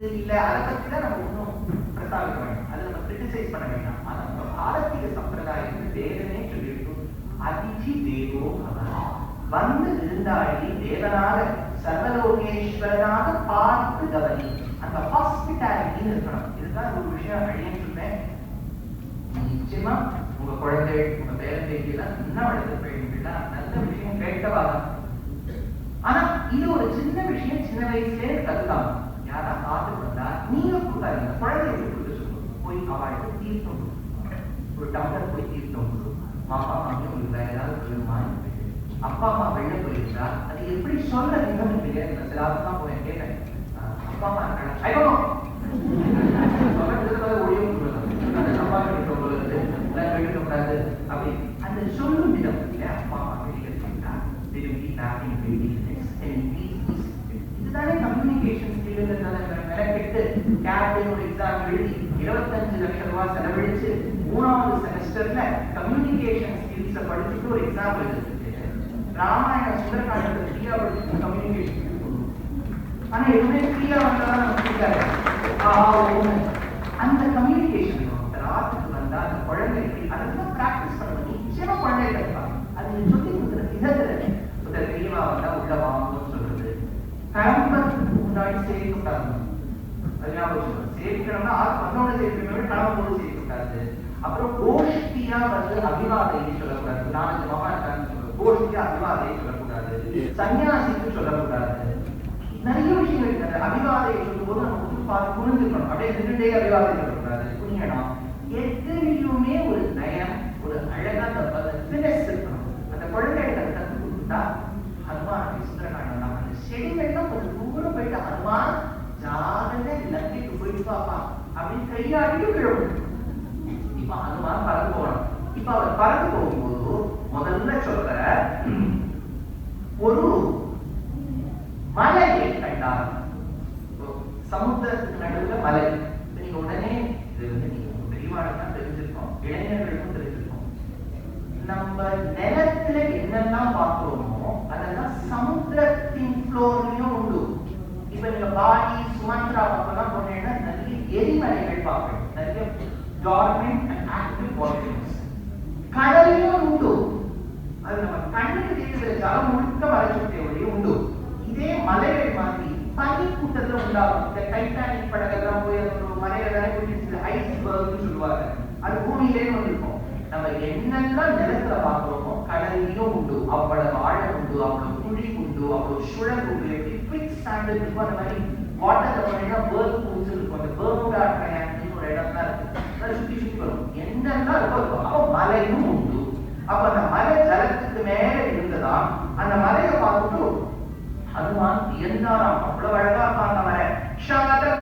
இல்ல அதை பத்தி தான் நம்ம இன்னும் பிரஸ்தாபிக்க வேண்டாம், அதை நம்ம கிரிட்டிசைஸ் பண்ண வேண்டாம். ஆனா நம்ம பாரதிய சம்பிரதாயத்தில் வேதமே சொல்லியிருக்கும், அதிதி தேவோ வந்து இருந்தாடி தேவனாக சர்வலோகேஸ்வரனாக பார்த்து கவனி. அந்த ஹாஸ்பிட்டாலிட்டின்னு இருக்கணும். இதுதான் ஒரு விஷயம் அழியன்னு சொன்னேன். நிச்சயமா உங்க குழந்தை உங்க பேரம்பேத்தி எல்லாம் இன்னும் வளர்த்து போயிருந்தீங்கன்னா நல்ல விஷயம் கேட்டவாதான். ஆனா இது ஒரு சின்ன விஷயம், சின்ன வயசுலேயே கத்துக்கலாம். யாரா பார்த்து வந்தா நீங்க கொடுக்காதீங்க, குழந்தைகளுக்கு கொடுக்க சொல்லுங்க. போய் அவளுக்கு தீர்த்தம் ஒரு டம்ளர் போய் தீர்த்தம் கொடு. மாமா மாமி உங்களுக்கு வேற ஏதாவது சொல்லுமா? அப்பா அம்மா வெளில போயிருந்தா அது எப்படி சொல்றதுன்னு தெரியாது. நான் சில ஆளுதான் போய் கேட்டேன், அப்பா அம்மா இருக்காங்க ஒழியும் கூடாது அப்படி அந்த சொல்லும் விதம். அப்பா அம்மா வெளியில போயிருந்தா இதுதானே கம்யூனிகேஷன் ஸ்கில்லுங்கிறதால மெனக்கெட்டு கேப்டன் ஒரு எக்ஸாம் எழுதி 25 லட்சம் ரூபாய் செலவழிச்சு 3வது செமஸ்டர்ல கம்யூனிகேஷன் ஸ்கில்ஸை படிச்சுட்டு ஒரு எக்ஸாம் எழுதிட்டு ராமாயண சுந்தரகாண்டத்தை ஃப்ரீயா படிச்சு கம்யூனிகேஷன். ஆனா எதுவுமே ஃப்ரீயா வந்தாலும் நமக்கு தெரியாது. அந்த கம்யூனிகேஷன் ஆர்ட்டுக்கு வந்தா அந்த குழந்தைக்கு அதெல்லாம் பிராக்டிஸ் பண்ணணும். நிச்சயமா குழந்தை கற்பாங்க. அது சொல்லி கொடுக்குற விதத்துல பெரியவா வந்தா உள்ள வாங்கணும்னு சொல்றது, கிளம்புறதுக்கு முன்னாடி சேர்க்கக்கூடாது. அது ஞாபகம் சேர்க்கணும்னா வந்தோட சேர்க்கணும், கிளம்பும்போது சேர்க்கக்கூடாது. அப்புறம் கோஷ்டியா வந்து அபிவாதையை சொல்லக்கூடாது. 4 மாமா இருக்கான்னு சொல்றது, கோஷ்டியா அபிவாதையை சொல்லக்கூடாது, சன்னியாசிக்கு சொல்லக்கூடாது. நிறைய விஷயங்கள் இருக்காது. அபிவாதையை சொல்லும் போது நம்ம பார்த்து புரிஞ்சுக்கணும். அப்படியே நின்றுட்டே அபிவாதை சொல்லக்கூடாது, புரியணும். எத்தனையுமே ஒரு நயம், ஒரு அழகா இருக்கணும். அந்த குழந்தைகளை கற்றுக் கொடுத்தா ஹனுமான் சுந்தரகாண்டம் அந்த செடிகள்லாம் கொஞ்சம் தூரம் போயிட்டு ஹனுமான் ஜாதக லங்கைக்கு போயிட்டு பாப்பா அப்படின்னு கையாடியும் கிழவும். இப்ப ஹனுமான் பறந்து போகணும். இப்ப அவர் பறந்து போகும்போது முதல்ல சொல்ற ஒரு மலையை கண்டார். சமுத்திரத்துக்கு நடுவுல மலை. நீங்க உடனே இது வந்து நீங்க பெரியவாளுக்கு தெரிஞ்சிருக்கோம், இளைஞர்களுக்கும் தெரிஞ்சிருக்கோம். நம்ம நிலத்துல என்னெல்லாம் பார்க்கிறோமோ அதெல்லாம் சமுத்திரத்தின் ஃப்ளோர்லயும் உண்டு. இப்ப நீங்க பாடி சுமத்ரா பக்கம் போனீங்கன்னா நிறைய எரிமலைகள் பார்க்கணும், நிறைய டார்மெண்ட் அண்ட் ஆக்டிவ் வால்கனோஸ். கடலையும் உண்டு. அது நம்ம கண்ணுக்கு தெரியுற ஜலம் முழுக்க மலைச்சுட்டே உண்டு. இதே மலைகள் மாதிரி பனி கூட்டத்துல உண்டாகும். இந்த டைட்டானிக் படகெல்லாம் போய் ஒரு மலையில தானே போயிட்டு ஐஸ்பர்க்னு சொல்லுவாங்க. அது பூமியிலே இருக்கும். நம்ம என்னெல்லாம் நிலத்துல பார்க்கிறோமோ கடலையும் உண்டு. அவ்வளவு ஆழம் உண்டு, அவ்வளவு குழி உண்டு, அவ்வளவு சுழல் உண்டு. எப்படி குவிக் ஸ்டாண்டர்ட் இருக்கும் அந்த மாதிரி வாட்டர்ல போனீங்கன்னா பேர்க் பூச்சு இருக்கும். அந்த பெர்முடா ட்ரையாங்கிள்னு ஒரு இடம் தான் இருக்கு. அதை சுத்தி சுத்தி வரும். என்னெல்லாம் இருக்கும் அப்போ மலையும் உண்டு. அப்ப அந்த மலை ஜலத்துக்கு மேல இருந்ததா அந்த மலையை பார்த்துட்டு ஹனுமான் இருந்தாராம். அவ்வளவு அழகா இருப்பாங்க மலை.